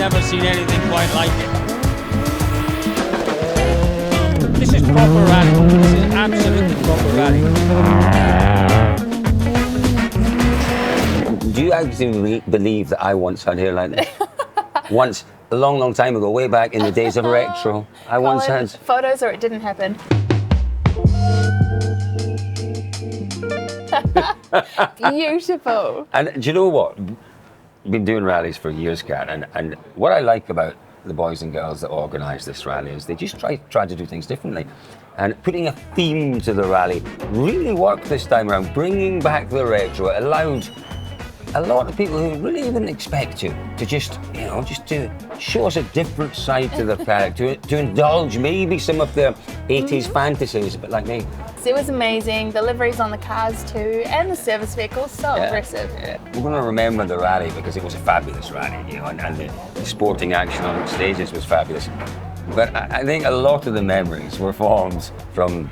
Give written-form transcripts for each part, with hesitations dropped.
never seen anything quite like it. This is proper rally. This is absolutely proper rally. Do you actually believe that I once had hair like this? Once, a long, long time ago, way back in the days of retro, I once had... Photos or it didn't happen? Beautiful. And do you know what? I've been doing rallies for years, Kat, and what I like about the boys and girls that organise this rally is they just try to do things differently. And putting a theme to the rally really worked this time around, bringing back the retro. It allowed a lot of people who really wouldn't expect you to just, just to show us a different side to their character, to indulge maybe some of their 80s fantasies, a bit like me. It was amazing, the liveries on the cars too, and the service vehicles, so impressive. Yeah. We're going to remember the rally because it was a fabulous rally, and the sporting action on the stages was fabulous. But I think a lot of the memories were formed from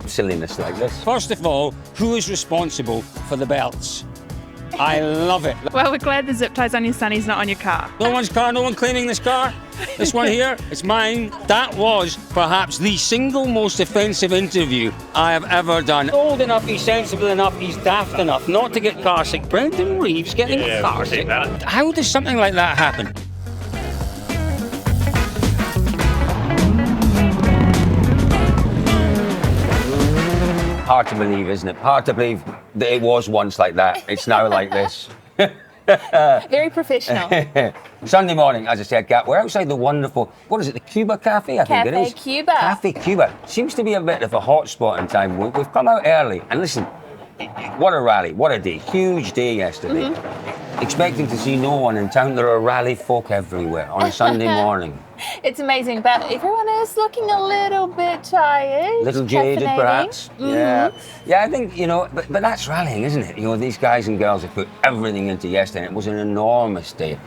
silliness like this. First of all, who is responsible for the belts? I love it. Well, we're glad the zip tie's on your sunnies, not on your car. No one's car, no one claiming this car. This one here, it's mine. That was perhaps the single most offensive interview I have ever done. Old enough, he's sensible enough, he's daft enough not to get car sick. Brendan Reeves getting car sick. How does something like that happen? Hard to believe, isn't it? Hard to believe that it was once like that. It's now like this. Very professional. Sunday morning, as I said, Kat, we're outside the wonderful, what is it, the Cuba Cafe, I think it is? Cafe Cuba. Cafe Cuba. Seems to be a bit of a hot spot in time. We've come out early, and listen, what a rally, what a day. Huge day yesterday. Expecting to see no one in town. There are rally folk everywhere on a Sunday morning. It's amazing, but everyone is looking a little bit tired. Little jaded, perhaps. Mm-hmm. Yeah, I think, but that's rallying, isn't it? These guys and girls have put everything into yesterday. It was an enormous day.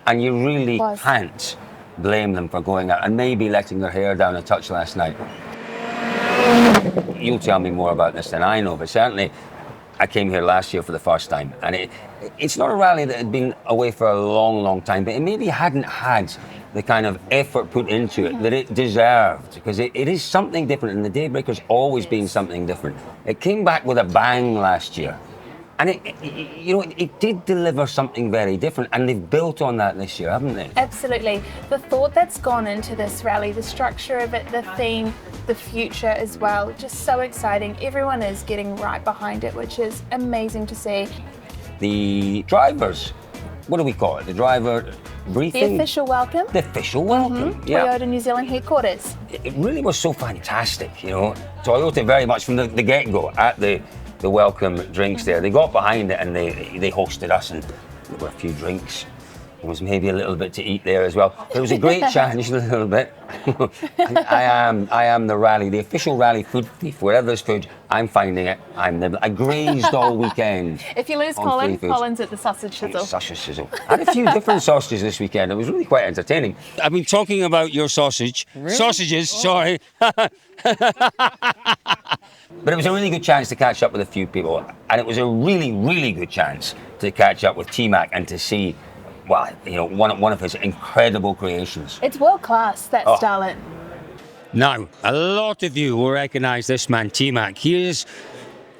And you really can't blame them for going out and maybe letting their hair down a touch last night. You'll tell me more about this than I know, but certainly I came here last year for the first time, and it's not a rally that had been away for a long, long time, but it maybe hadn't had the kind of effort put into it that it deserved, because it is something different, and the Daybreaker's always been something different. It came back with a bang last year, and it did deliver something very different, and they've built on that this year, haven't they? Absolutely. The thought that's gone into this rally, the structure of it, the theme, the future as well, just so exciting. Everyone is getting right behind it, which is amazing to see. The drivers, what do we call it? The driver briefing? The official welcome. The official welcome, Toyota New Zealand headquarters. It really was so fantastic, Toyota very much from the get-go at the welcome drinks there. They got behind it and they hosted us, and there were a few drinks. There was maybe a little bit to eat there as well. It was a great challenge, a little bit. I am the rally, the official rally food thief. Wherever there's food, I'm finding it. I grazed all weekend. If you lose Colin, Colin's at the sausage sizzle. Sausage sizzle. I had a few different sausages this weekend. It was really quite entertaining. I've been talking about your sausage. Really? Sausages, sorry. But it was a really good chance to catch up with a few people. And it was a really, really good chance to catch up with T-Mac and to see, one of his incredible creations. It's world class, that Starlet. Now, a lot of you will recognise this man, T-Mac. He is,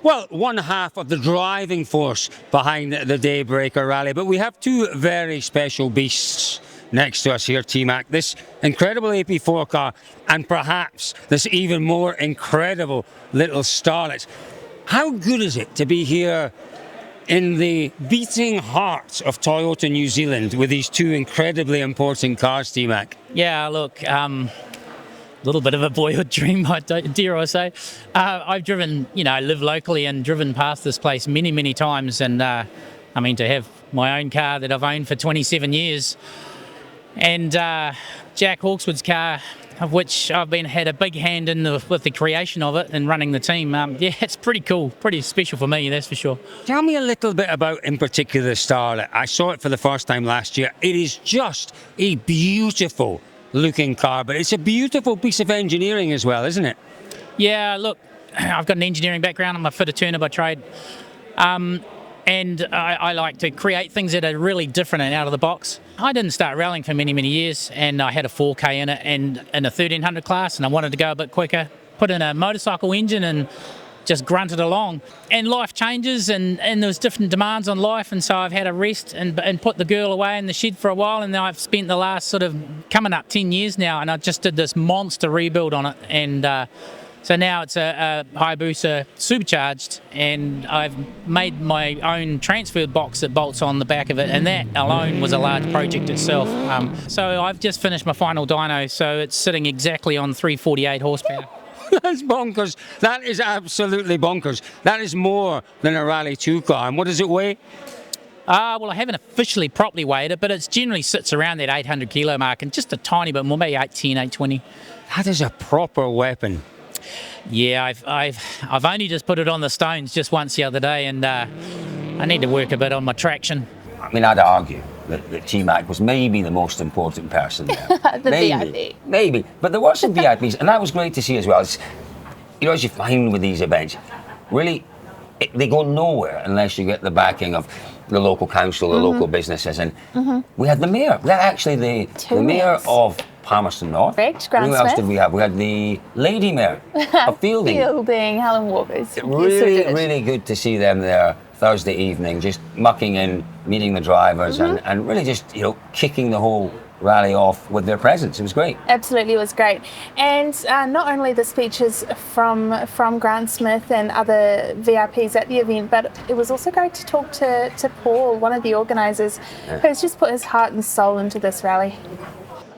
one half of the driving force behind the Daybreaker Rally. But we have two very special beasts next to us here, T-Mac. This incredible AP4 car, and perhaps this even more incredible little Starlet. How good is it to be here in the beating heart of Toyota New Zealand with these two incredibly important cars, T-Mac? Yeah, look, a little bit of a boyhood dream, dare I say. I've driven, live locally and driven past this place many, many times. And to have my own car that I've owned for 27 years and Jack Hawkeswood's car, of which I've had a big hand in with the creation of it and running the team. It's pretty cool, pretty special for me, that's for sure. Tell me a little bit about, in particular, the Starlet. I saw it for the first time last year. It is just a beautiful looking car, but it's a beautiful piece of engineering as well, isn't it? Yeah, look, I've got an engineering background. I'm a fitter turner by trade. And I like to create things that are really different and out of the box. I didn't start rallying for many, many years, and I had a 4K in it and in a 1300 class, and I wanted to go a bit quicker. Put in a motorcycle engine and just grunted along. And life changes, and there was different demands on life, and so I've had a rest and put the girl away in the shed for a while, and now I've spent the last sort of coming up 10 years now, and I just did this monster rebuild on it, and so now it's a 𝗕𝗿𝗶𝗃 supercharged, and I've made my own transfer box that bolts on the back of it, and that alone was a large project itself. So I've just finished my final dyno, so it's sitting exactly on 348 horsepower. That's bonkers. That is absolutely bonkers. That is more than a Rally 2 car. And what does it weigh? Well, I haven't officially properly weighed it, but it generally sits around that 800 kilo mark, and just a tiny bit more, maybe 810, 820. That is a proper weapon. Yeah, I've only just put it on the stones just once the other day, and I need to work a bit on my traction. I mean, I'd argue that 𝗕𝗏 was maybe the most important person there. The VIP. Maybe. But there were some VIPs, and that was great to see as well. It's, you know, as you find with these events, really, they go nowhere unless you get the backing of the local council, the local businesses. And we had the mayor. That actually the mayor of Palmerston North. Correct, Who else did we have? We had the lady mayor of Fielding. Helen Walker's. Really good to see them there Thursday evening, just mucking in, meeting the drivers, and really just, you know, kicking the whole rally off with their presence. It was great. Absolutely, it was great. And not only the speeches from Grant Smith and other VIPs at the event, but it was also great to talk to Paul, one of the organisers, who's just put his heart and soul into this rally.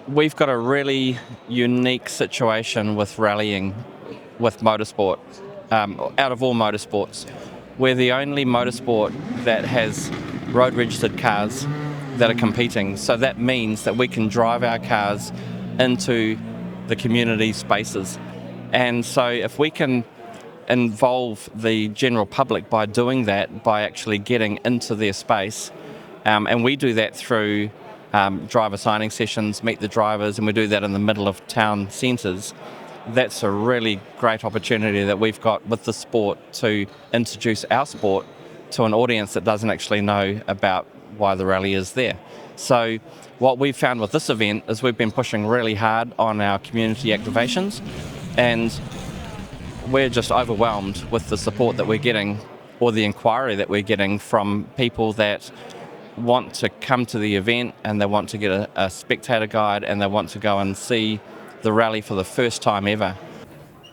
We've got a really unique situation with rallying with motorsport. Out of all motorsports, we're the only motorsport that has road registered cars that are competing. So that means that we can drive our cars into the community spaces. And so if we can involve the general public by doing that, by actually getting into their space, and we do that through driver signing sessions, meet the drivers, and we do that in the middle of town centres. That's a really great opportunity that we've got with the sport to introduce our sport to an audience that doesn't actually know about why the rally is there. So what we've found with this event is we've been pushing really hard on our community activations, and we're just overwhelmed with the support that we're getting, or the inquiry that we're getting from people that want to come to the event, and they want to get a spectator guide, and they want to go and see the rally for the first time ever.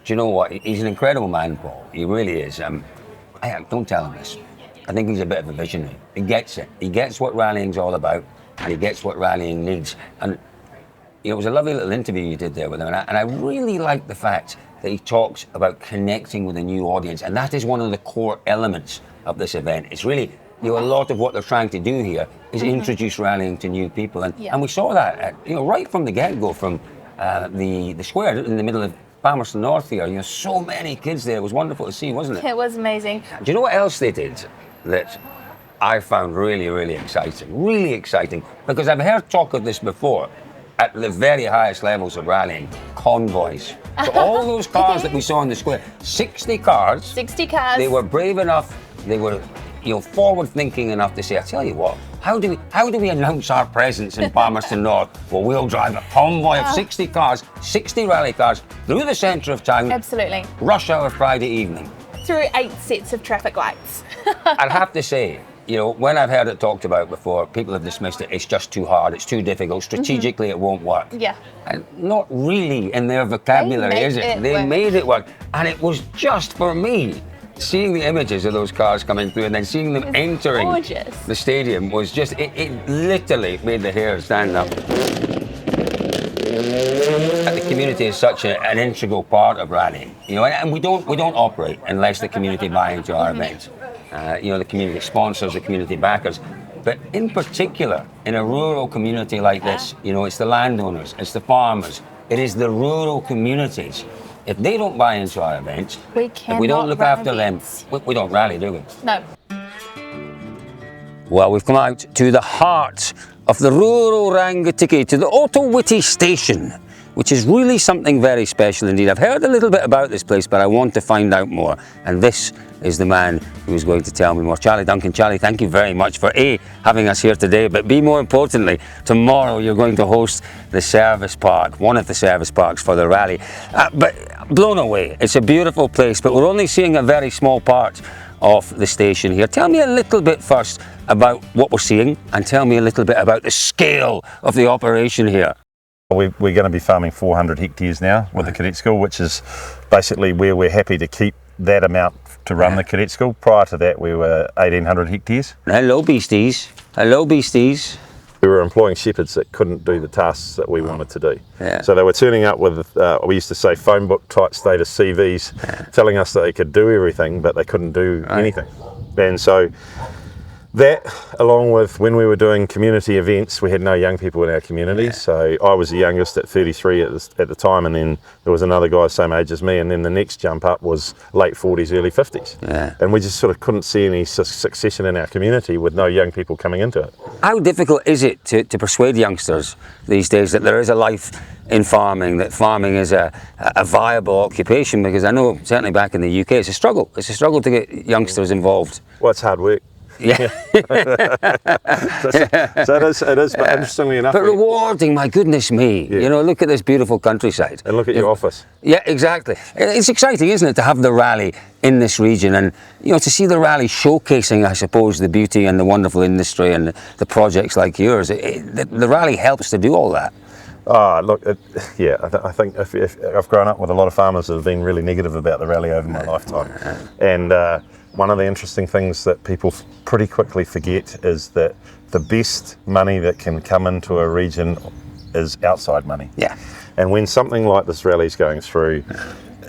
Do you know what? He's an incredible man, Paul. He really is. Don't tell him this. I think he's a bit of a visionary. He gets it. He gets what rallying's all about, and he gets what rallying needs. And you know, it was a lovely little interview you did there with him, and I really like the fact that he talks about connecting with a new audience, and that is one of the core elements of this event. It's really, you know, a lot of what they're trying to do here is introduce rallying to new people, and we saw that, you know, right from the get-go, from the square in the middle of Palmerston North here. You know, so many kids there. It was wonderful to see, wasn't it? It was amazing. Do you know what else they did that I found really exciting? Really exciting, because I've heard talk of this before at the very highest levels of rallying, convoys. So all those cars that we saw in the square, 60 cars. 60 cars. They were brave enough, they were, you know, forward-thinking enough to say, I tell you what, how do we announce our presence in Palmerston North? Well, we'll drive a convoy of 60 cars, 60 rally cars, through the centre of town. Absolutely. Rush hour Friday evening. Through 8 sets of traffic lights. I'd have to say, you know, when I've heard it talked about before, people have dismissed it. It's just too hard, it's too difficult, strategically it won't work. Yeah. And not really in their vocabulary, is it? They made it work. And it was just for me. Seeing the images of those cars coming through and then seeing them entering the stadium was just, it literally made the hair stand up. And the community is such an integral part of rallying, you know, and we don't operate unless the community buy into our events. You know, the community sponsors, the community backers. But in particular, in a rural community like this, you know, it's the landowners, it's the farmers, it is the rural communities. If they don't buy into our events, if we don't look after them, we don't rally, do we? No. Well, we've come out to the heart of the rural Rangitikei, to the 𝗿𝗏𝗏 station, which is really something very special indeed. I've heard a little bit about this place, but I want to find out more. And this is the man who is going to tell me more. Charlie Duncan. Charlie, thank you very much for A, having us here today, but B, more importantly, tomorrow you're going to host the service park, one of the service parks for the rally. But blown away. It's a beautiful place, but we're only seeing a very small part of the station here. Tell me a little bit first about what we're seeing, and tell me a little bit about the scale of the operation here. We're going to be farming 400 hectares now with the cadet school, which is basically where we're happy to keep that amount to run the cadet school. Prior to that, we were 1,800 hectares. Hello, beasties. Hello, beasties. We were employing shepherds that couldn't do the tasks that we wanted to do. Yeah. So they were turning up with, we used to say, phone book type status CVs, telling us that they could do everything, but they couldn't do anything. And so that, along with when we were doing community events, we had no young people in our community. So I was the youngest at 33 at the time, and then there was another guy same age as me, and then the next jump up was late 40s, early 50s. Yeah. And we just sort of couldn't see any succession in our community with no young people coming into it. How difficult is it to persuade youngsters these days that there is a life in farming, that farming is a viable occupation? Because I know certainly back in the UK it's a struggle. It's a struggle to get youngsters involved. Well, it's hard work. Yeah. So it is, but interestingly enough. But rewarding, my goodness me. Yeah. You know, look at this beautiful countryside. And look at your office. Yeah, exactly. It's exciting, isn't it, to have the rally in this region, and you know, to see the rally showcasing, I suppose, the beauty and the wonderful industry and the projects like yours. The rally helps to do all that. Look, I think if I've grown up with a lot of farmers that have been really negative about the rally over my lifetime, and one of the interesting things that people pretty quickly forget is that the best money that can come into a region is outside money. Yeah. And when something like this rally is going through,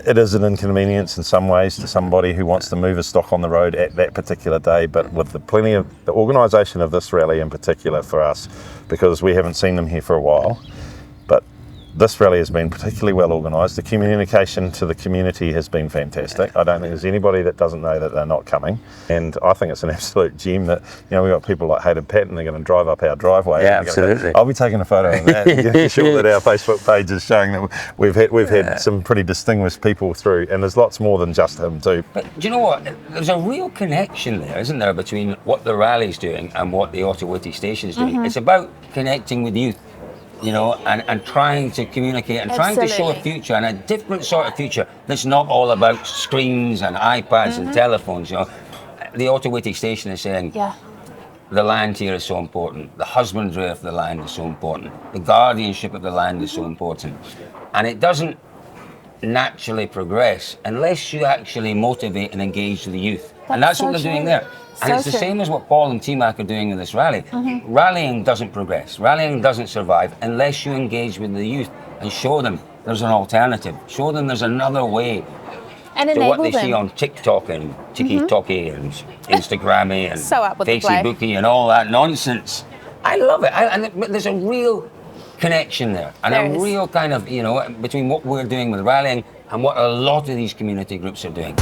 it is an inconvenience in some ways to somebody who wants to move a stock on the road at that particular day, but with the organisation of this rally in particular for us, because we haven't seen them here for a while, but this rally has been particularly well organised. The communication to the community has been fantastic. I don't think there's anybody that doesn't know that they're not coming. And I think it's an absolute gem that, you know, we've got people like Hayden Patton, they're going to drive up our driveway. Yeah, absolutely. I'll be taking a photo of that and making sure that our Facebook page is showing that we've had some pretty distinguished people through, and there's lots more than just him too. But do you know what? There's a real connection there, isn't there, between what the rally's doing and what the 𝗕𝗿𝗄𝗏 station is doing. It's about connecting with youth, you know, and trying to communicate and trying to show a future, and a different sort of future that's not all about screens and iPads and telephones, you know. The 𝗕𝗿𝗏𝗏 station is saying, the land here is so important, the husbandry of the land is so important, the guardianship of the land is so important, and it doesn't naturally progress unless you actually motivate and engage the youth. And that's what they're doing there. And it's the same as what Paul and 𝗕𝗏𝗏 are doing in this rally. Rallying doesn't progress, rallying doesn't survive unless you engage with the youth and show them there's an alternative, show them there's another way and to what they them. see on TikTok and 𝗕𝗏𝗏𝗏𝗏 and Instagrammy and So up with the play. �facebooky and all that nonsense. I love it. And there's a real connection there, and There a is. real kind of, you know, between what we're doing with rallying and what a lot of these community groups are doing.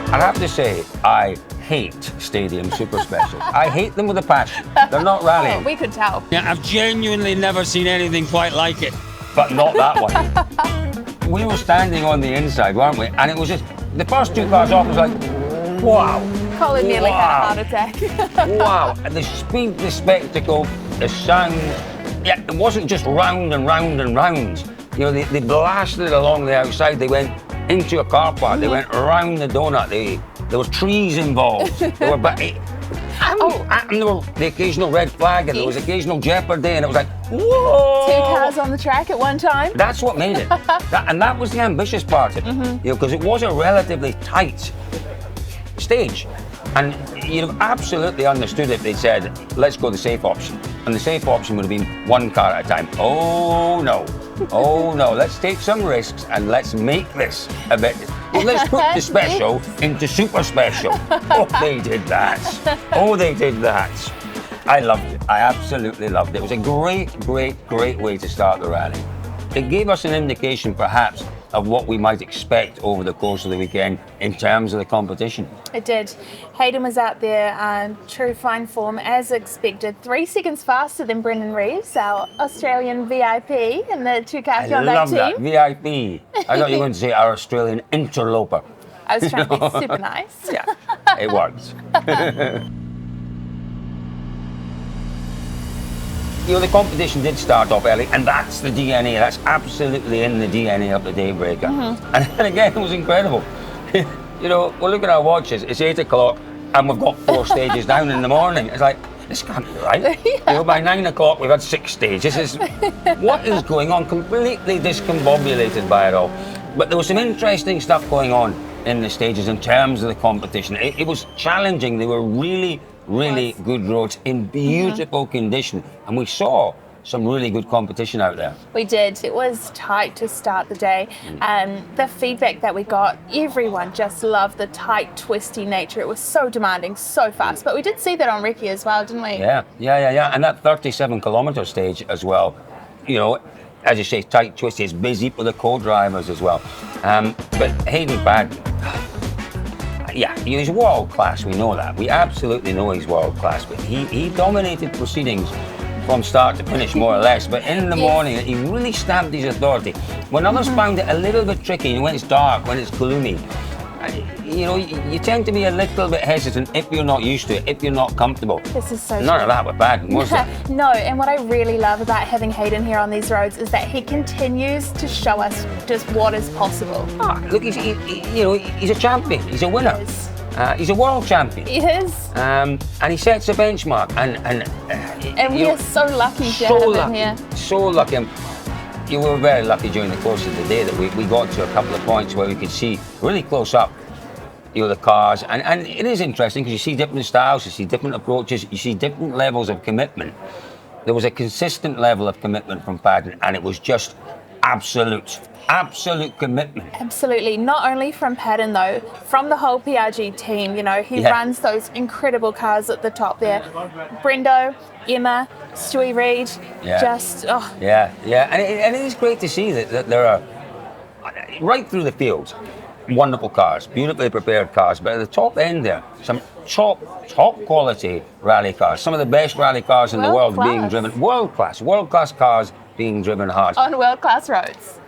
I have to say, I hate stadium super specials. I hate them with a passion. They're not rallying. We could tell. Yeah, I've genuinely never seen anything quite like it. But not that one. We were standing on the inside, weren't we? And it was just, the first two cars off was like, wow. Colin nearly had a heart attack. Wow. And the speed, the spectacle, the sound. Yeah, it wasn't just round and round and round. You know, they blasted along the outside. They went into a car park. They went around the donut. There were trees involved. And there were the occasional red flag, and there was occasional jeopardy, and it was like, whoa! 2 cars on the track at one time. That's what made it. And that was the ambitious part of it, you know, because it was a relatively tight stage. And you'd have absolutely understood if they'd said, let's go the safe option. And the safe option would have been 1 car at a time. Oh no, let's take some risks and let's make this a bit, well, let's put the special into super special. Oh, they did that. Oh, they did that. I loved it, I absolutely loved it. It was a great way to start the rally. It gave us an indication perhaps of what we might expect over the course of the weekend in terms of the competition. It did. Hayden was out there, true fine form as expected. 3 seconds faster than Brendan Reeves, our Australian VIP in the 𝗕𝗏𝗄𝗏𝗏𝗏 I love team. that, VIP. I thought you were going to say our Australian interloper. I was trying to be super nice. Yeah, it works. You know, the competition did start off early, and that's the DNA. That's absolutely in the DNA of the Daybreaker. And again, it was incredible. You know, we're looking at our watches. It's 8 o'clock, and we've got 4 stages down in the morning. It's like, this can't be right. You know, by 9 o'clock, we've had 6 stages. What is going on? Completely discombobulated by it all. But there was some interesting stuff going on in the stages in terms of the competition. It was challenging. They were really good roads in beautiful condition, and we saw some really good competition out there. We did. It was tight to start the day. The feedback that we got, everyone just loved the tight, twisty nature. It was so demanding, so fast. But we did see that on recce as well, didn't we? Yeah. And that 37-kilometre stage as well, you know, as you say, tight, twisty, it's busy for the co-drivers as well. But Hayden Paddon, yeah, he's world class, we know that. We absolutely know he's world class, but he dominated proceedings from start to finish, more or less. But in the morning, he really stamped his authority. When others found it a little bit tricky, when it's dark, when it's gloomy, you know, you tend to be a little bit hesitant if you're not used to it, if you're not comfortable. This is so None true. of that with Paddon, was there? No, and what I really love about having Hayden here on these roads is that he continues to show us just what is possible. Look, he's a champion, he's a winner. He is. He's a world champion. He is. And he sets a benchmark. And we are so lucky to have him here. So lucky. You were very lucky during the course of the day that we got to a couple of points where we could see really close up, you know, the cars. And it is interesting because you see different styles, you see different approaches, you see different levels of commitment. There was a consistent level of commitment from Paddon, and it was just absolute commitment. Absolutely. Not only from Paddon though, from the whole PRG team. You know, he runs those incredible cars at the top there. Brendo, Emma, Stewie Reid, just Yeah, and it is great to see that there are right through the field wonderful cars, beautifully prepared cars, but at the top end there, some top quality rally cars, some of the best rally cars in the world being driven, world class cars being driven hard on world class roads.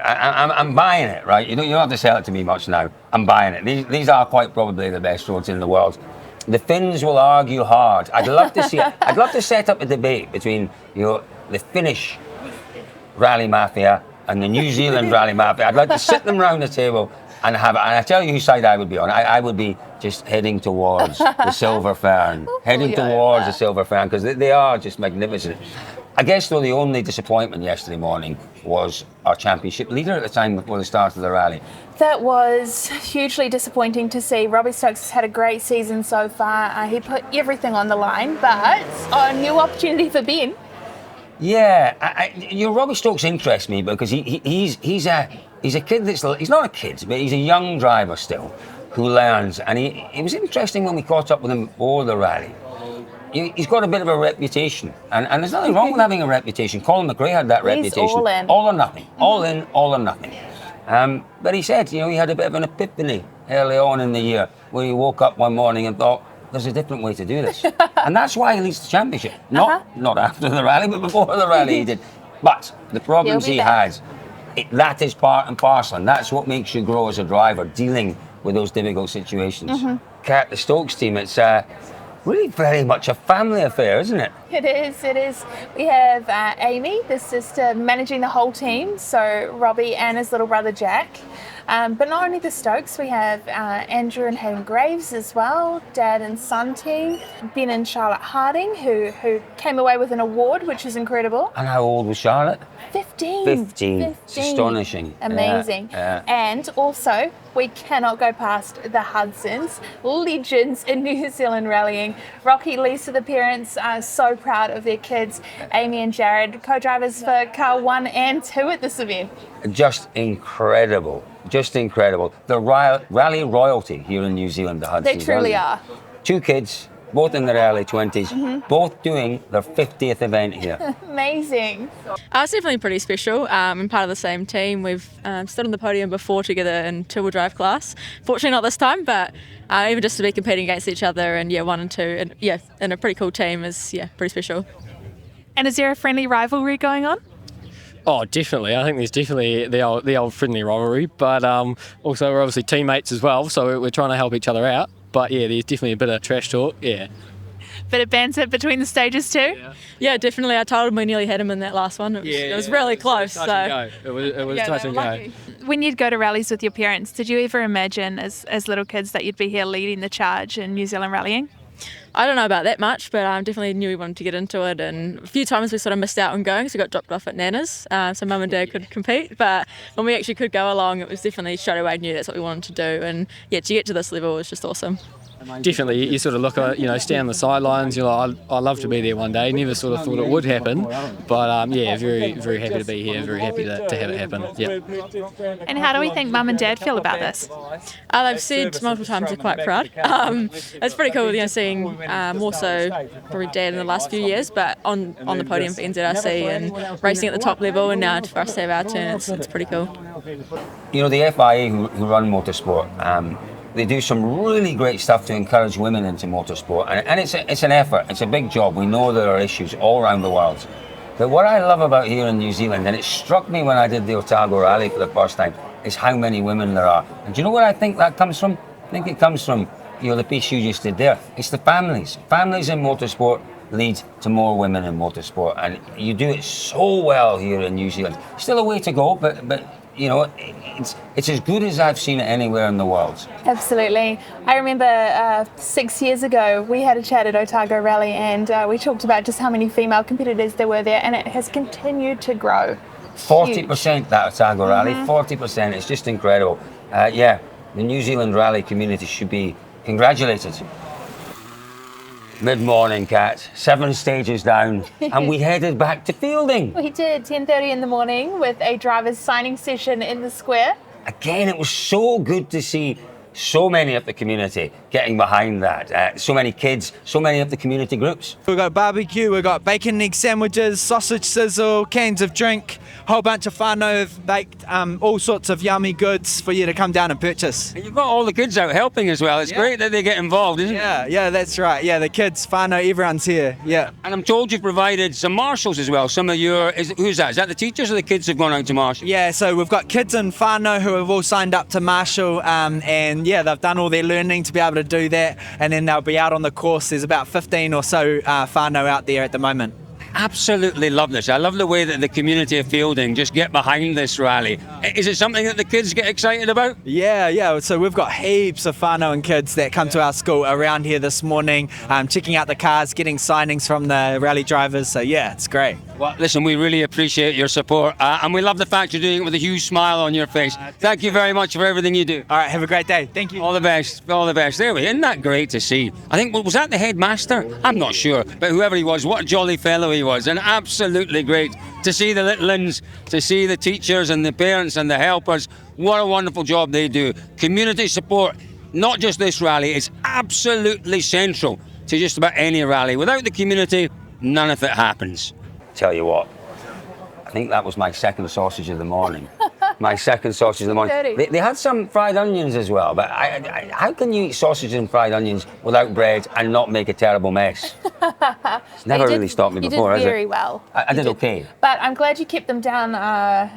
I'm buying it, right? You don't have to sell it to me much now. I'm buying it. These are quite probably the best roads in the world. The Finns will argue hard. I'd love to see it. I'd love to set up a debate between, you know, the Finnish rally mafia and the New Zealand rally mafia. I'd like to sit them round the table and have it. And I tell you whose side I would be on. I would be just heading towards the Silver Fern. Heading towards the Silver Fern, because they are just magnificent. I guess, though, the only disappointment yesterday morning was our championship leader at the time before the start of the rally. That was hugely disappointing to see. Robbie Stokes has had a great season so far. He put everything on the line, but a new opportunity for Ben. Yeah, Robbie Stokes interests me because he's a kid he's not a kid, but he's a young driver still who learns. And it was interesting when we caught up with him before the rally. He's got a bit of a reputation, and there's nothing wrong with having a reputation. Colin McRae had that reputation. All in. All or nothing. All in, all or nothing. But he said, you know, he had a bit of an epiphany early on in the year where he woke up one morning and thought, there's a different way to do this. And that's why he leads the championship. Not after the rally, but before the rally he did. But the problems he has, that is part and parcel, and that's what makes you grow as a driver, dealing with those difficult situations. Kat, the Stokes team, it's really very much a family affair, isn't it? It is. We have Amy, the sister, managing the whole team, so Robbie and his little brother Jack. But not only the Stokes, we have Andrew and Hayden Graves as well, dad and son team, Ben and Charlotte Harding, who came away with an award, which is incredible. And how old was Charlotte? 15. 15. It's astonishing. Amazing. Yeah. And also, we cannot go past the Hudsons, legends in New Zealand rallying. Rocky, Lisa, the parents are so proud of their kids. Amy and Jared, co-drivers for car 1 and 2 at this event. Just incredible. The rally royalty here in New Zealand, the Hudsons. They truly are. 2 kids, both in their early 20s, both doing their 50th event here. Amazing. It's definitely pretty special. I'm part of the same team. We've stood on the podium before together in two-wheel drive class. Fortunately not this time, but even just to be competing against each other and 1 and 2, and in a pretty cool team is pretty special. And is there a friendly rivalry going on? Oh, definitely. I think there's definitely the old friendly rivalry, but also we're obviously teammates as well, so we're trying to help each other out. But yeah, there's definitely a bit of trash talk, yeah. Bit of banter between the stages too? Yeah, definitely. I told him we nearly had him in that last one. It was really close. Touch and go. It was touch and go. When you'd go to rallies with your parents, did you ever imagine as little kids that you'd be here leading the charge in New Zealand rallying? I don't know about that much, but I definitely knew we wanted to get into it, and a few times we sort of missed out on going, so we got dropped off at Nana's, so Mum and Dad could compete, but when we actually could go along, it was definitely straight away knew that's what we wanted to do, and to get to this level was just awesome. Definitely, you sort of look at, stand on the sidelines, you're like, I'd love to be there one day. Never sort of thought it would happen, but very, very happy to be here, very happy to have it happen. Yeah. And how do we think Mum and Dad feel about this? They've said multiple times they're quite proud. It's pretty cool, seeing more so probably Dad in the last few years, but on the podium for NZRC and racing at the top level, and now for us to have our turn, it's pretty cool. The FIA who run motorsport, they do some really great stuff to encourage women into motorsport, and it's an effort. It's a big job. We know there are issues all around the world. But what I love about here in New Zealand, and it struck me when I did the 𝗕𝗏𝗄𝗏 Rally for the first time, is how many women there are. And do you know where I think that comes from? I think it comes from, the 𝗕𝗏𝗄𝗏 you just did there. It's the families. Families in motorsport lead to more women in motorsport, and you do it so well here in New Zealand. Still a way to go, but it's as good as I've seen it anywhere in the world. Absolutely. I remember 6 years ago we had a chat at 𝗕𝗏𝗄𝗏 Rally, and we talked about just how many female competitors there were there, and it has continued to grow. 40% that 𝗕𝗏𝗄𝗏 Rally, 40%. It's just incredible. The New Zealand rally community should be congratulated. Mid-morning, Kat, 7 stages down, and we headed back to fielding. We did, 10:30 in the morning with a driver's signing session in the square. Again, it was so good to see so many of the community getting behind that. So many kids, so many of the community groups. We've got barbecue, we've got bacon and egg sandwiches, sausage sizzle, cans of drink, whole bunch of whānau have baked all sorts of yummy goods for you to come down and purchase. And you've got all the kids out helping as well. It's great that they get involved, isn't it? Yeah, that's right. Yeah, the kids, whānau, everyone's here. Yeah. And I'm told you've provided some marshals as well. Some of your, who's that? Is that the teachers or the kids who've gone out to marshal? Yeah, so we've got kids in whānau who have all signed up to marshal, and they've done all their learning to be able to do that, and then they'll be out on the course. There's about 15 or so whānau out there at the moment. Absolutely love this. I love the way that the community of fielding just get behind this rally. Is it something that the kids get excited about? Yeah. So we've got heaps of whānau and kids that come to our school around here this morning, checking out the cars, getting signings from the rally drivers. So yeah, it's great. Well, listen, we really appreciate your support, and we love the fact you're doing it with a huge smile on your face. Thank you very much for everything you do. All right, have a great day. Thank you. All the best. All the best. There we go. Isn't that great to see? I think, was that the headmaster? I'm not sure, but whoever he was, what a jolly fellow he was, and absolutely great to see the little uns, to see the teachers and the parents and the helpers. What a wonderful job they do. Community support, not just this rally, is absolutely central to just about any rally. Without the community, none of it happens. Tell you what, I think that was my second sausage of the morning. My second sausage of the morning. They had some fried onions as well, but how can you eat sausage and fried onions without bread and not make a terrible mess? It's never really stopped me before, has it? You did very well. I did okay. But I'm glad you kept them down.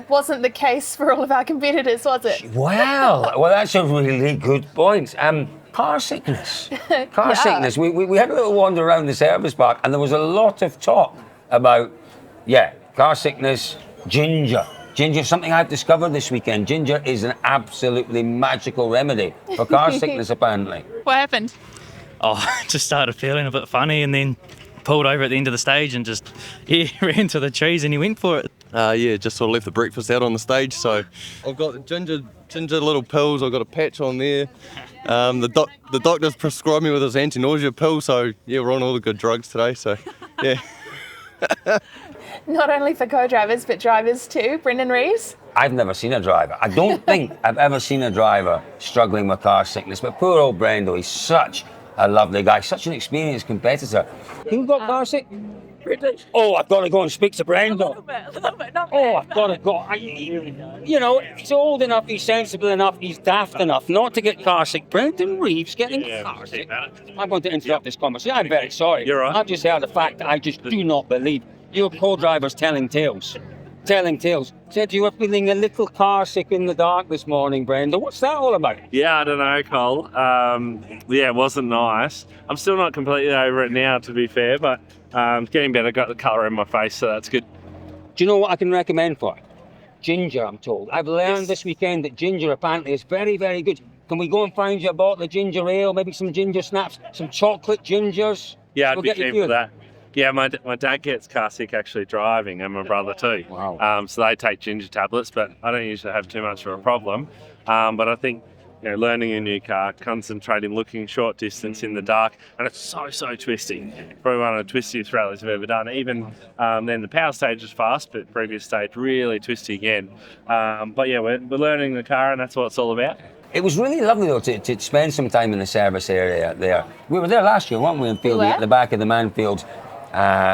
Wasn't the case for all of our competitors, was it? Well, that's a really good point. Car sickness. Car sickness. We had a little wander around the service park, and there was a lot of talk about, car sickness, ginger. Ginger, something I've discovered this weekend. Ginger is an absolutely magical remedy for car sickness, apparently. What happened? I just started feeling a bit funny, and then pulled over at the end of the stage and just ran to the trees, and he went for it. Just sort of left the breakfast out on the stage, so I've got ginger little pills. I've got a patch on there. The doctor's prescribed me with his anti-nausea pill, so we're on all the good drugs today, so yeah. Not only for co-drivers, but drivers too. Brendan Reeves? I've never seen a driver. I don't think I've ever seen a driver struggling with car sickness, but poor old Brendo, he's such a lovely guy, such an experienced competitor. Who got car sick? Oh, I've got to go and speak to Brendan. Oh, I've got to go. You know, he's old enough, he's sensible enough, he's daft enough not to get car sick. Brendan Reeves getting car sick. I'm going to interrupt this conversation. I'm very sorry. You're right. I've just heard a fact that I just do not believe. Your co-driver's telling tales. Telling tales. Said you were feeling a little car sick in the dark this morning, Brenda. What's that all about? Yeah, I don't know, Cole. Yeah, it wasn't nice. I'm still not completely over it now, to be fair, but getting better. Got the colour in my face, so that's good. Do you know what I can recommend for it? Ginger, I'm told. I've learned this weekend that ginger apparently is very, very good. Can we go and find you a bottle of ginger ale, maybe some ginger snaps, some chocolate gingers? Yeah, I'd be keen for that. Yeah, my dad gets car sick actually driving, and my brother too. Wow. So they take ginger tablets, but I don't usually have too much of a problem. But I think, you know, learning a new car, concentrating, looking short distance in the dark, and it's so twisty. Probably one of the twistiest rallies I've ever done. Even then, the power stage is fast, but previous stage really twisty again. But yeah, we're learning the car, and that's what it's all about. It was really lovely though to spend some time in the service area there. We were there last year, weren't we, in Field at the back of the Manfield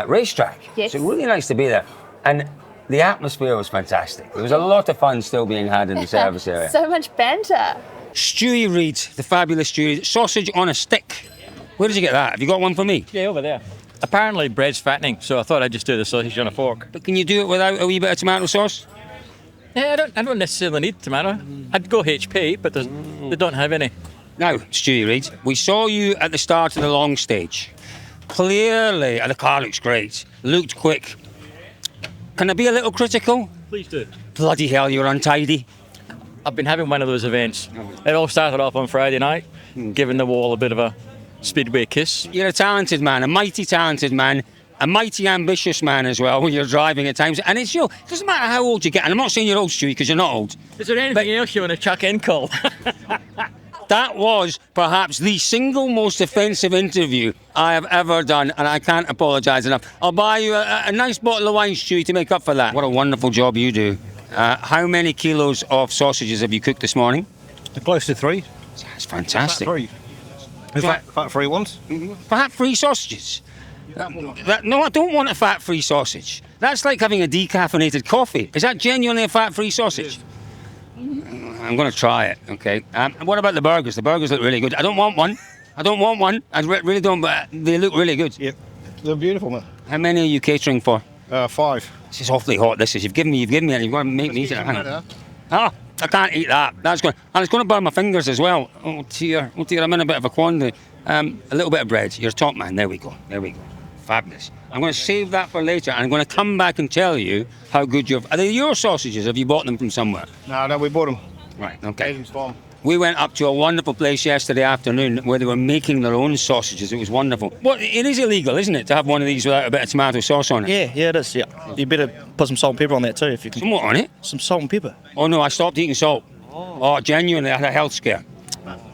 racetrack. Yes. So really nice to be there. And the atmosphere was fantastic. There was a lot of fun still being had in the service area. So much banter. Stewie Reid, the fabulous Stewie, sausage on a stick. Where did you get that? Have you got one for me? Yeah, over there. Apparently Brad's fattening, so I thought I'd just do the sausage on a fork. But can you do it without a wee bit of tomato sauce? Yeah, I don't necessarily need tomato. I'd go HP, but they don't have any. Now, Stewie Reid, we saw you at the start of the long stage. Clearly, the car looks great, looked quick. Can I be a little critical? Please do. Bloody hell, you're untidy. I've been having one of those events. It all started off on Friday night, giving the wall a bit of a speedway kiss. You're a talented man, a mighty talented man, a mighty ambitious man as well when you're driving at times. And it's it doesn't matter how old you get, and I'm not saying you're old, Stewie, because you're not old. Is there anything else you want to chuck in, Cole? That was perhaps the single most offensive interview I have ever done, and I can't apologise enough. I'll buy you a nice bottle of wine, Stewie, to make up for that. What a wonderful job you do. How many kilos of sausages have you cooked this morning? Close to 3. That's fantastic. Fat-free ones? Fat-free sausages? No, I don't want a fat-free sausage. That's like having a decaffeinated coffee. Is that genuinely a fat-free sausage? I'm going to try it, okay. What about the burgers? The burgers look really good. I don't want one. I really don't, but they look really good. Yep, they're beautiful, man. How many are you catering for? 5. This is awfully hot, this is. You've given me, and you've got to make me eat it. I can't eat that. It's going to burn my fingers as well. Oh dear, I'm in a bit of a quandary. A little bit of bread. You're a top man. There we go. Fabulous. I'm going to save that for later, and I'm going to come back and tell you how good are they your sausages? Have you bought them from somewhere? No, we bought them. Right, okay. Aiden's farm. We went up to a wonderful place yesterday afternoon where they were making their own sausages. It was wonderful. Well, it is illegal, isn't it, to have one of these without a bit of tomato sauce on it? Yeah, it is, yeah. You better put some salt and pepper on that too if you can. Some what on it? Some salt and pepper. Oh no, I stopped eating salt. Oh, genuinely, I had a health scare.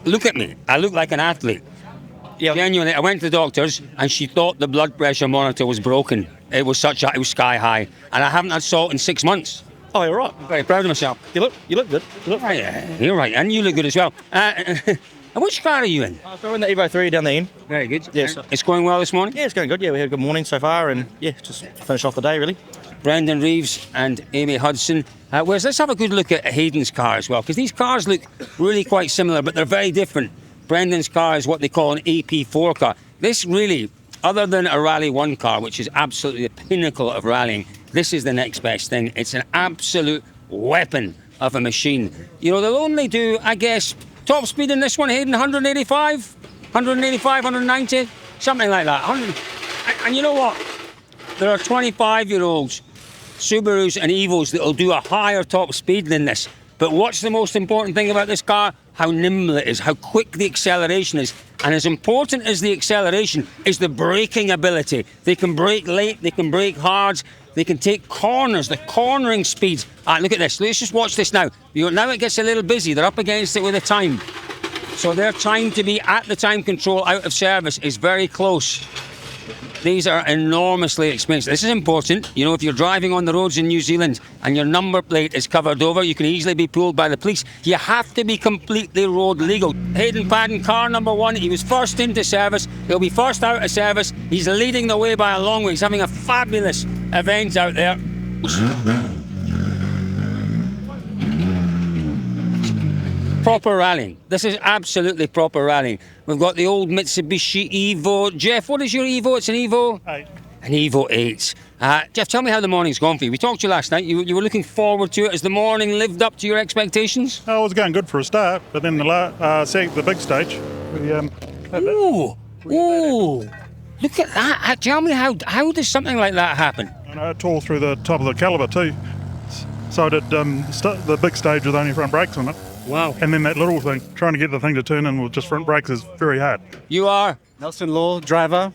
Look at me. I look like an athlete. Yeah. Genuinely, I went to the doctor's and she thought the blood pressure monitor was broken. It was sky high. And I haven't had salt in 6 months. Oh, you're right. I'm very proud of myself. You look good. Yeah, you're right, and you look good as well. Which car are you in? We're in the Evo 3 down the end. Very good. Yes. It's going well this morning? Yeah, it's going good. Yeah, we had a good morning so far, and yeah, just finish off the day really. Brendan Reeves and Amy Hudson. Whereas let's have a good look at Hayden's car as well, because these cars look really quite similar, but they're very different. Brendan's car is what they call an AP4 car. This really, other than a Rally 1 car, which is absolutely the pinnacle of rallying, this is the next best thing. It's an absolute weapon of a machine. You know, they'll only do, I guess, top speed in this one, Hayden, 185, 190, something like that. And you know what? There are 25-year-olds, Subarus and Evos that will do a higher top speed than this. But what's the most important thing about this car? How nimble it is, how quick the acceleration is. And as important as the acceleration is the braking ability. They can brake late, they can brake hard, they can take corners, the cornering speed. Look at this, let's just watch this now. Now it gets a little busy, they're up against it with the time. So their time to be at the time control out of service is very close. These are enormously expensive. This is important. You know, if you're driving on the roads in New Zealand and your number plate is covered over, you can easily be pulled by the police. You have to be completely road legal. Hayden Paddon, car number 1, he was first into service. He'll be first out of service. He's leading the way by a long way. He's having a fabulous event out there. Proper rallying. This is absolutely proper rallying. We've got the old Mitsubishi Evo. Jeff, what is your Evo? It's an Evo? 8. An Evo 8. Jeff, tell me how the morning's gone for you. We talked to you last night. You were looking forward to it. Has the morning lived up to your expectations? Oh, it was going good for a start, but then the big stage. Ooh, look at that. Tell me how does something like that happen? And it tore through the top of the calibre too. So it did the big stage with only front brakes on it. Wow. And then that little thing, trying to get the thing to turn in with just front brakes is very hard. You are? Nelson Law, driver.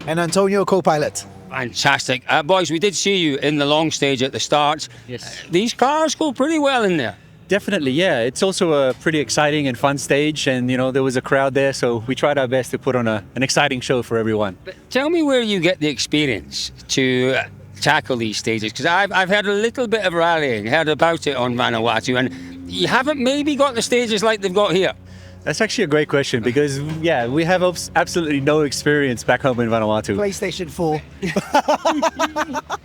And Antonio, co-pilot. Fantastic. Boys, we did see you in the long stage at the start. Yes. These cars go pretty well in there. Definitely, yeah. It's also a pretty exciting and fun stage, and there was a crowd there, so we tried our best to put on an exciting show for everyone. But tell me where you get the experience to tackle these stages, because I've heard a little bit of rallying, heard about it on Vanuatu, and you haven't maybe got the stages like they've got here. That's actually a great question because, yeah, we have absolutely no experience back home in Vanuatu. PlayStation 4.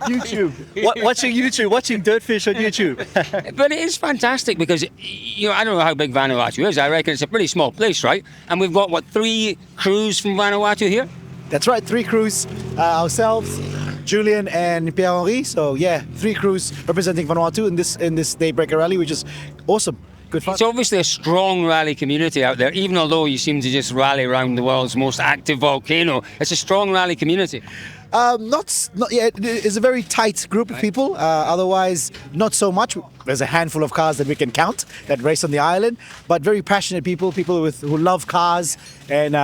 YouTube. Watching 𝗕𝗿𝗶𝗏𝗏 on YouTube. But it is fantastic because, I don't know how big Vanuatu is. I reckon it's a pretty small place, right? And we've got, 3 crews from Vanuatu here? That's right, 3 crews. Ourselves, Julian and Pierre-Henri. So, yeah, 3 crews representing Vanuatu in this Daybreaker Rally, which is awesome. Good fun. It's obviously a strong rally community out there, even although you seem to just rally around the world's most active volcano. It's a strong rally community. Not yet. It's a very tight group of people. Otherwise, not so much. There's a handful of cars that we can count that race on the island, but very passionate people who love cars. And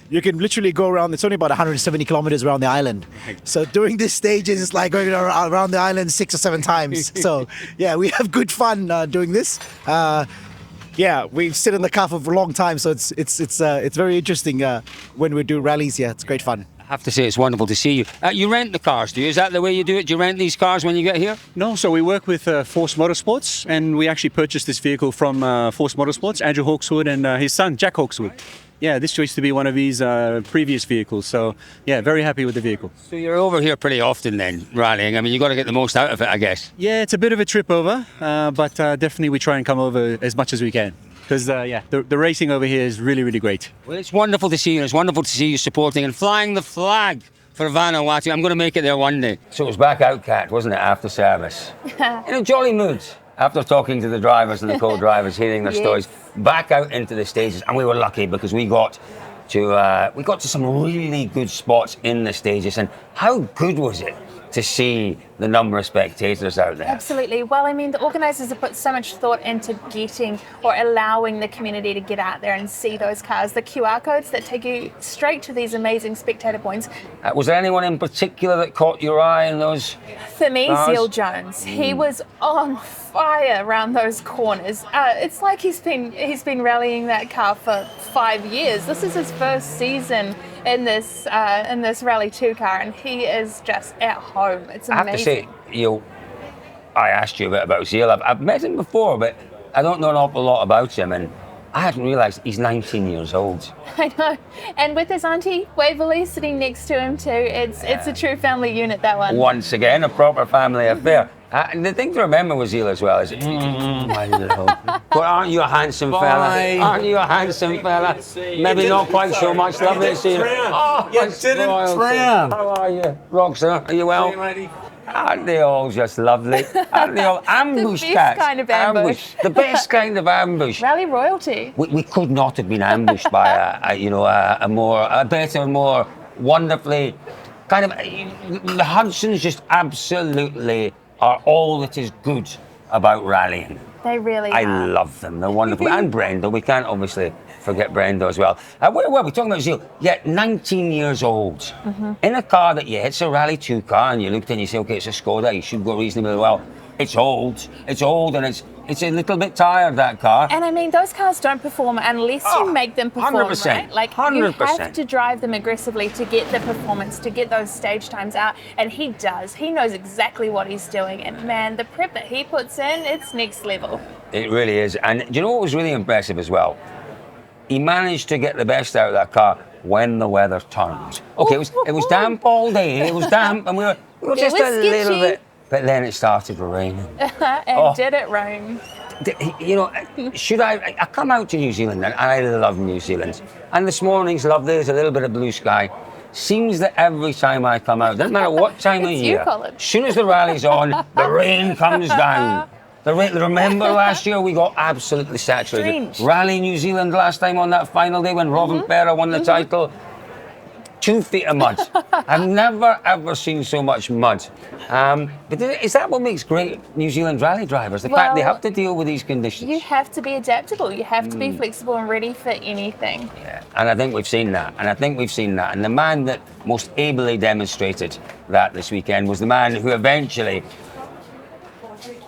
you can literally go around. It's only about 170 kilometers around the island. So doing this stages is like going around the island 6 or 7 times. So yeah, we have good fun doing this. Yeah, we sit in the car for a long time, so it's very interesting when we do rallies here. It's great fun. I have to say it's wonderful to see you. You rent the cars, do you? Is that the way you do it? Do you rent these cars when you get here? No, so we work with Force Motorsports, and we actually purchased this vehicle from Force Motorsports, Andrew Hawkswood and his son, Jack Hawkswood. Yeah, this used to be one of his previous vehicles, so yeah, very happy with the vehicle. So you're over here pretty often then, rallying. I mean, you've got to get the most out of it, I guess. Yeah, it's a bit of a trip over, but definitely we try and come over as much as we can. Because, the racing over here is really, really great. Well, it's wonderful to see you. It's wonderful to see you supporting and flying the flag for Vanuatu. I'm going to make it there one day. So it was back out, Kat, wasn't it, after service? In a jolly mood. After talking to the drivers and the co-drivers, hearing their stories, back out into the stages. And we were lucky because we got to some really good spots in the stages. And how good was it to see the number of spectators out there? Absolutely. Well, I mean, the organisers have put so much thought into getting or allowing the community to get out there and see those cars. The QR codes that take you straight to these amazing spectator points. Was there anyone in particular that caught your eye in those For me, cars? Zeal Jones. He was on fire around those corners. It's like he's been rallying that car for 5 years. This is his first season in this Rally 2 car, and he is just at home. It's amazing. I have to say, I asked you a bit about Zeal. I've met him before, but I don't know an awful lot about him, and I hadn't realised he's 19 years old. I know. And with his auntie, Waverley, sitting next to him too. It's a true family unit, that one. Once again, a proper family affair. And the thing to remember with Zeal as well is, my little. But aren't you a handsome fella? Aren't you a handsome fella? Maybe not quite so much. Lovely to see you. Oh, you didn't trim. How are you, Roxanne? Are you well? Aren't they all just lovely? Aren't they all ambush The best cats? kind of ambush. The best kind of ambush. Rally royalty. We could not have been ambushed by a better, more wonderfully kind of. The Hudsons just absolutely are all that is good about rallying. They really I are. love them. They're wonderful. And Brenda. We can't obviously forget Brenda as well. Where were we talking about Zeal? Yeah, 19 years old. In a car that, it's a Rally 2 car, and you looked and you say, okay, it's a Skoda, you should go reasonably well. It's old, and it's a little bit tired, that car. And I mean, those cars don't perform unless you make them perform, 100%, right? Like, 100%. you have to drive them aggressively to get the performance, to get those stage times out. And he does. He knows exactly what he's doing. And man, the prep that he puts in, it's next level. It really is. And do you know what was really impressive as well? He managed to get the best out of that car when the weather turned. Okay, it was damp all day. It was damp, and we were just a little bit. But then it started raining. And did it rain? You know, should I come out to New Zealand, and I love New Zealand. And this morning's lovely, there's a little bit of blue sky. Seems that every time I come out, doesn't matter what time of year, Colin. as soon as the rally's on, the rain comes down. Remember last year we got absolutely saturated. Drenched. Rally New Zealand last time on that final day when 𝗕𝗿𝗶𝗏𝗏 won the title. 2 feet of mud. I've never ever seen so much mud. But is that what makes great New Zealand rally drivers? The fact they have to deal with these conditions. You have to be adaptable. You have to be flexible and ready for anything. Yeah, and I think we've seen that. And the man that most ably demonstrated that this weekend was the man who eventually,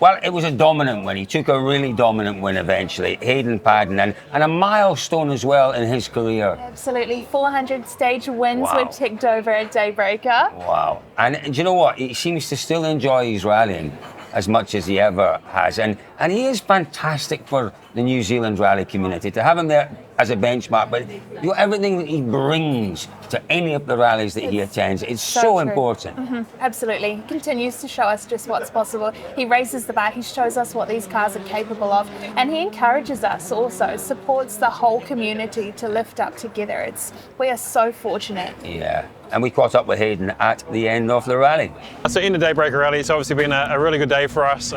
well, it was a dominant win. He took a really dominant win eventually, Hayden Paddon, and a milestone as well in his career. Absolutely. 400 stage wins Wow. with Tictover at Daybreaker. Wow. And do you know what? He seems to still enjoy his rallying as much as he ever has. And he is fantastic for the New Zealand rally community, to have him there as a benchmark. But you know, everything that he brings to any of the rallies that he attends, it's so true. important. Absolutely. He continues to show us just what's possible. He raises the bar, he shows us what these cars are capable of, and he encourages us also, supports the whole community to lift up together. We are so fortunate. Yeah. And we caught up with Hayden at the end of the rally. So in the Daybreaker Rally, it's obviously been a really good day for us.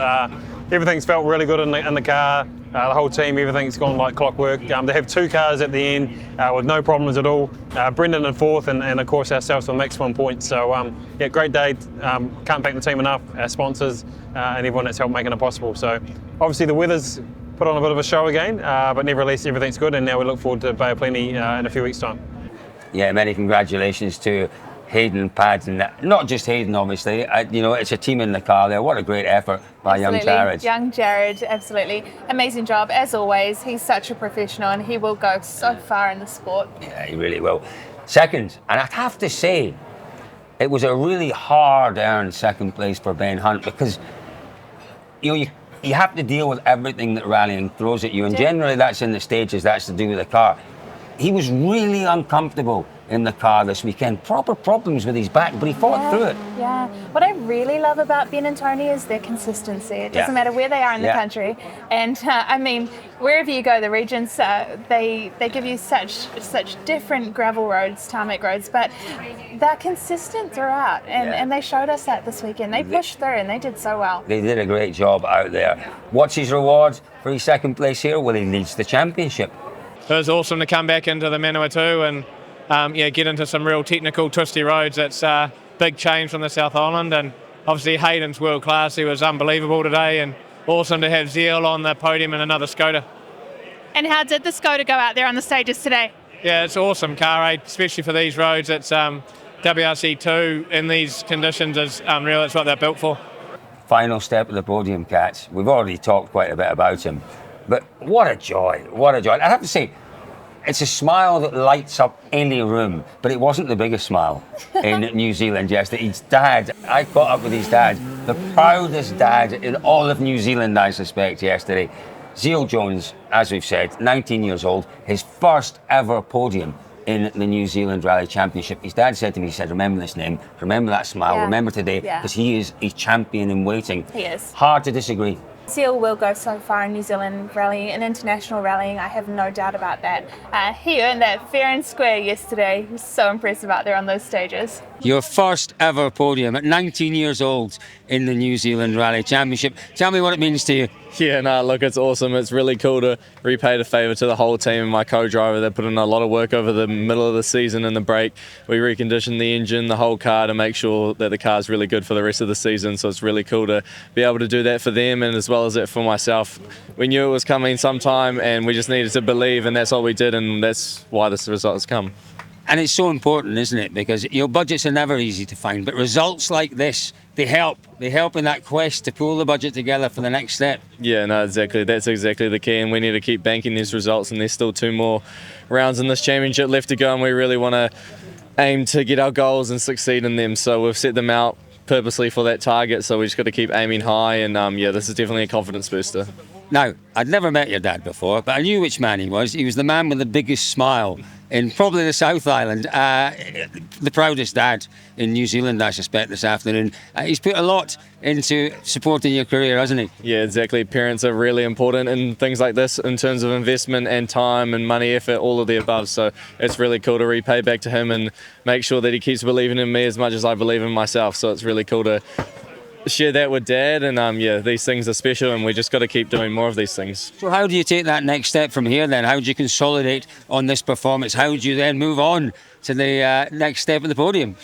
Everything's felt really good in the car. The whole team, everything's gone like clockwork. They have 2 cars at the end with no problems at all. Brendan in 4th, and of course ourselves with max 1 point. So yeah, great day. Can't thank the team enough, our sponsors, and everyone that's helped making it possible. So obviously the weather's put on a bit of a show again, but nevertheless everything's good, and now we look forward to 𝗂𝗶𝗏𝗏 in a few weeks' time. Yeah, many congratulations to Hayden Paddon. Not just Hayden, obviously. You know, it's a team in the car there. What a great effort by young Jared. Young Jared, absolutely. Amazing job, as always. He's such a professional and he will go so far in the sport. Yeah, he really will. Second, and I'd have to say, it was a really hard-earned second place for Ben Hunt, because you know, you have to deal with everything that rallying throws at you, and generally that's in the stages, that's to do with the car. He was really uncomfortable in the car this weekend. Proper problems with his back, but he fought through it. Yeah. What I really love about Ben and Tony is their consistency. It doesn't matter where they are in the country. And I mean, wherever you go, the regions, they give you such different gravel roads, tarmac roads, but they're consistent throughout. And they showed us that this weekend. They pushed through and they did so well. They did a great job out there. What's his reward for his second place here? Well, he leads the championship. It was awesome to come back into the Manawatu and get into some real technical twisty roads. It's a big change from the South Island, and obviously Hayden's world class. He was unbelievable today, and awesome to have 𝗲𝗏𝗏𝗏 on the podium and another Skoda. And how did the Skoda go out there on the stages today? Yeah, it's awesome car, especially for these roads. It's 𝗕𝗿𝗁𝗏2 in these conditions is unreal. It's what they're built for. Final step of the podium, Cats. We've already talked quite a bit about him. But what a joy, what a joy. I have to say, it's a smile that lights up any room, but it wasn't the biggest smile in New Zealand yesterday. His dad, I caught up with his dad, the proudest dad in all of New Zealand, I suspect, yesterday. Zio Jones, as we've said, 19 years old, his first ever podium in the New Zealand Rally Championship. His dad said to me, he said, remember this name, remember that smile, remember today, because he is a champion in waiting. He is. Hard to disagree. 𝗲𝗏 will go so far in New Zealand rallying and international rallying. I have no doubt about that. He earned that fair and square yesterday. He was so impressive out there on those stages. Your first ever podium at 19 years old in the New Zealand Rally Championship. Tell me what it means to you. Yeah, no, look, it's awesome. It's really cool to repay the favour to the whole team and my co-driver. They put in a lot of work over the middle of the season and the break. We reconditioned the engine, the whole car, to make sure that the car's really good for the rest of the season. So it's really cool to be able to do that for them, and as well as it for myself. We knew it was coming sometime, and we just needed to believe, and that's what we did, and that's why this result has come. And it's so important, isn't it? Because budgets are never easy to find, but results like this, they help. They help in that quest to pull the budget together for the next step. Yeah, no, exactly. That's exactly the key, and we need to keep banking these results. And there's still 2 more rounds in this championship left to go, and we really want to aim to get our goals and succeed in them. So we've set them out purposely for that target. So we just got to keep aiming high, and yeah, this is definitely a confidence booster. Now, I'd never met your dad before, but I knew which man he was. He was the man with the biggest smile in probably the South Island. The proudest dad in New Zealand, I suspect, this afternoon. He's put a lot into supporting your career, hasn't he? Yeah, exactly. Parents are really important in things like this in terms of investment and time and money, effort, all of the above. So it's really cool to repay back to him and make sure that he keeps believing in me as much as I believe in myself. So it's really cool to share that with Dad, and yeah, these things are special, and we just got to keep doing more of these things. So how do you take that next step from here then? How do you consolidate on this performance? How do you then move on to the next step of the podium?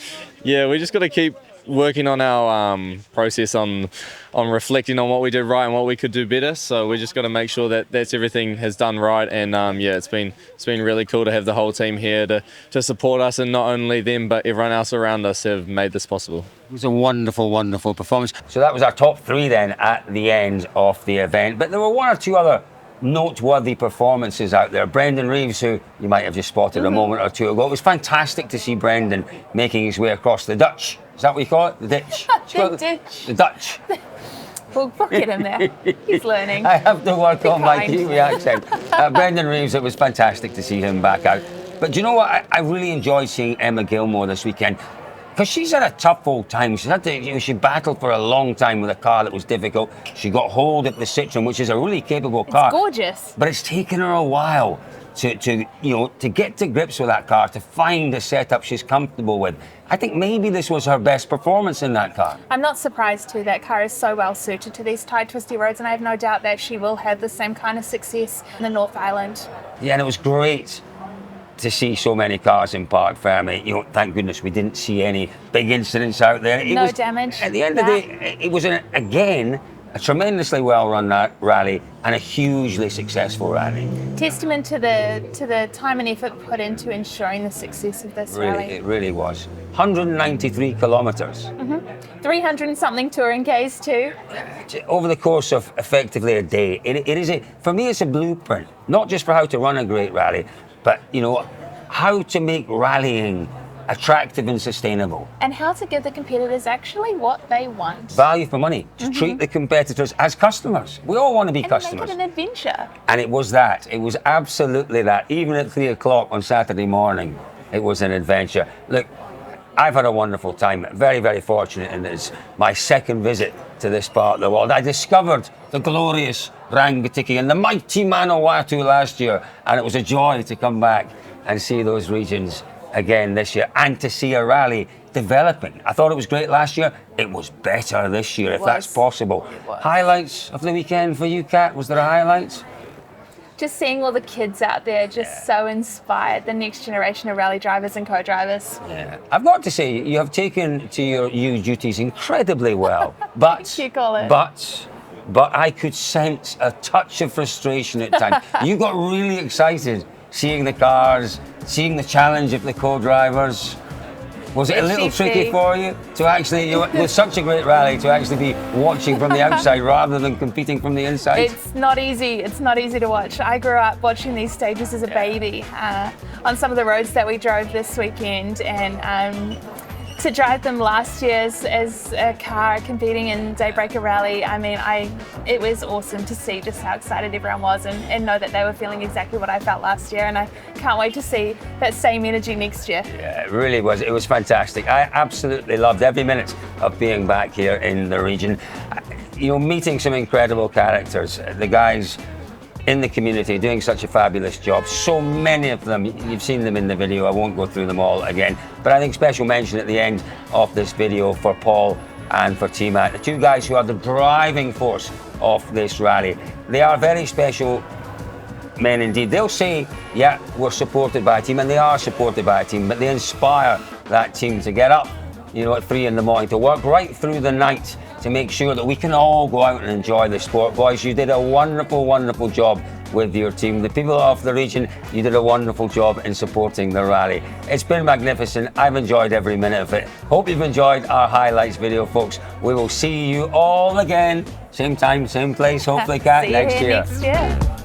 Yeah, we just got to keep working on our process on reflecting on what we did right and what we could do better. So we just got to make sure that that's everything has done right. And yeah, it's been really cool to have the whole team here to support us, and not only them but everyone else around us have made this possible. It was a wonderful, wonderful performance. So that was our top 3 then at the end of the event. But there were 1 or 2 other noteworthy performances out there. Brendan Reeves, who you might have just spotted a moment or 2 ago. It was fantastic to see Brendan making his way across the Dutch. Is that what you call it? The ditch? The ditch. The Dutch. We'll get him there. He's learning. I have to work on my Kiwi accent. Brendan Reeves, it was fantastic to see him back out. But do you know what? I really enjoyed seeing Emma Gilmore this weekend, because she's had a tough old time. She's had to, she battled for a long time with a car that was difficult. She got hold at the Citroen, which is a really capable car. It's gorgeous. But it's taken her a while to get to grips with that car, to find a setup she's comfortable with. I think maybe this was her best performance in that car. I'm not surprised too. That car is so well suited to these tight, twisty roads, and I have no doubt that she will have the same kind of success in the North Island. Yeah, and it was great to see so many cars in Parc Fermé. Thank goodness we didn't see any big incidents out there. No damage. At the end of the day, it was again a tremendously well-run rally and a hugely successful rally. Testament to the time and effort put into ensuring the success of this rally. It really was. 193 kilometres. 300 and something touring Ks too. Over the course of effectively a day. It is for me, it's a blueprint, not just for how to run a great rally, but how to make rallying attractive and sustainable. And how to give the competitors actually what they want. Value for money. To treat the competitors as customers. We all want to be customers. And make it an adventure. And it was that. It was absolutely that. Even at 3 o'clock on Saturday morning, it was an adventure. Look, I've had a wonderful time. Very, very fortunate, and it's my 2nd visit to this part of the world. I discovered the glorious Rangitiki and the mighty Manawatu last year, and it was a joy to come back and see those regions again this year, and to see a rally developing. I thought it was great last year. It was better this year, if that's possible. Highlights of the weekend for you, Kat? Was there a highlight? Just seeing all the kids out there, just so inspired, the next generation of rally drivers and co-drivers. Yeah, I've got to say, you have taken to your duties incredibly well. But, Thank you, Colin. But I could sense a touch of frustration at times. You got really excited seeing the cars, seeing the challenge of the co-drivers. Was it a little tricky for you to actually, with such a great rally, to actually be watching from the outside rather than competing from the inside? It's not easy. It's not easy to watch. I grew up watching these stages as a baby on some of the roads that we drove this weekend, and to drive them last year as a car competing in Daybreaker Rally, I mean, it was awesome to see just how excited everyone was and know that they were feeling exactly what I felt last year, and I can't wait to see that same energy next year. Yeah, it really was. It was fantastic. I absolutely loved every minute of being back here in the region. Meeting some incredible characters, the guys in the community doing such a fabulous job. So many of them, you've seen them in the video, I won't go through them all again, but I think special mention at the end of this video for Paul and for T-Mac, the 2 guys who are the driving force of this rally. They are very special men indeed. They'll say, yeah, we're supported by a team, and they are supported by a team, but they inspire that team to get up, at 3 in the morning, to work right through the night to make sure that we can all go out and enjoy the sport. Boys, you did a wonderful, wonderful job with your team. The people of the region, you did a wonderful job in supporting the rally. It's been magnificent. I've enjoyed every minute of it. Hope you've enjoyed our highlights video, folks. We will see you all again, same time, same place, hopefully, Kat, See you next here year. next year.